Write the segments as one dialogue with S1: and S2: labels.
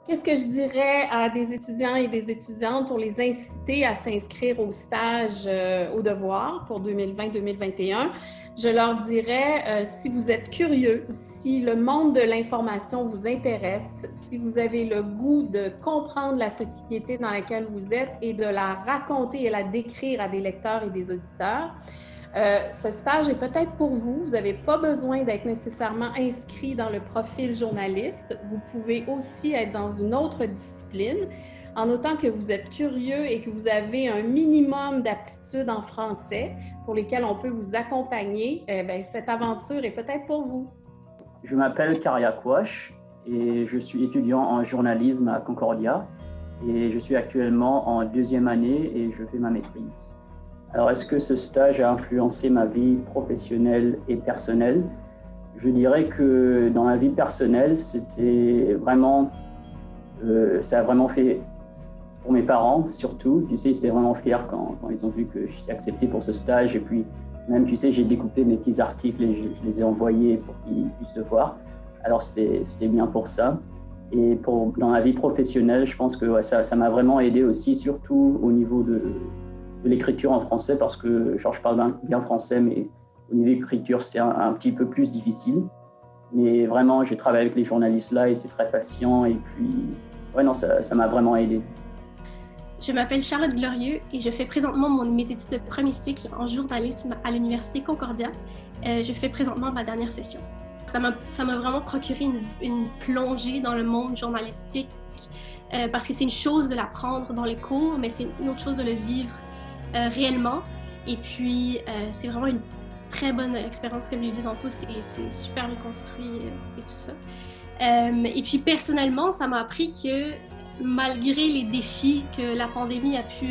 S1: Qu'est-ce que je dirais à des étudiants et des étudiantes pour les inciter à s'inscrire au stage au devoir pour 2020-2021? Je leur dirais, si vous êtes curieux, si le monde de l'information vous intéresse, si vous avez le goût de comprendre la société dans laquelle vous êtes et de la raconter et la décrire à des lecteurs et des auditeurs, ce stage est peut-être pour vous. Vous n'avez pas besoin d'être nécessairement inscrit dans le profil journaliste. Vous pouvez aussi être dans une autre discipline, en autant que vous êtes curieux et que vous avez un minimum d'aptitudes en français pour lesquelles on peut vous accompagner. Cette aventure est peut-être pour vous.
S2: Je m'appelle Karia Kouache et je suis étudiant en journalisme à Concordia et je suis actuellement en deuxième année et je fais ma maîtrise. Alors, est-ce que ce stage a influencé ma vie professionnelle et personnelle? Je dirais que dans ma vie personnelle, c'était vraiment, ça a vraiment fait pour mes parents surtout. Tu sais, ils étaient vraiment fiers quand ils ont vu que j'étais accepté pour ce stage. Et puis, même, tu sais, j'ai découpé mes petits articles et je les ai envoyés pour qu'ils puissent le voir. Alors, c'était bien pour ça. Et dans ma vie professionnelle, je pense que ouais, ça m'a vraiment aidé aussi, surtout au niveau de l'écriture en français, parce que genre, je parle bien français, mais au niveau de l'écriture, c'était un petit peu plus difficile. Mais vraiment, j'ai travaillé avec les journalistes là et c'est très patient. Et puis, ouais, non, ça m'a vraiment aidé.
S3: Je m'appelle Charlotte Glorieux et je fais présentement mes études de premier cycle en journalisme à l'Université Concordia. Je fais présentement ma dernière session. Ça m'a vraiment procuré une plongée dans le monde journalistique parce que c'est une chose de l'apprendre dans les cours, mais c'est une autre chose de le vivre réellement. Et puis, c'est vraiment une très bonne expérience, comme je l'ai dit tantôt, c'est super bien construit et tout ça. Et puis, personnellement, ça m'a appris que malgré les défis que la pandémie a pu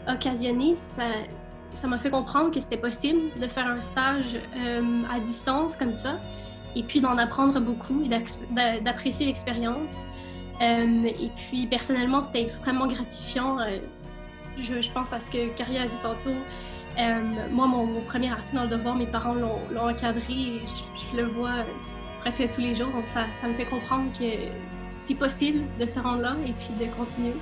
S3: occasionner, ça m'a fait comprendre que c'était possible de faire un stage à distance comme ça, et puis d'en apprendre beaucoup et d'apprécier l'expérience. Et puis, personnellement, c'était extrêmement gratifiant. Je pense à ce que Karia a dit tantôt. Moi, mon premier article dans le devoir, mes parents l'ont encadré et je le vois presque tous les jours. Donc, ça me fait comprendre que c'est possible de se rendre là et puis de continuer.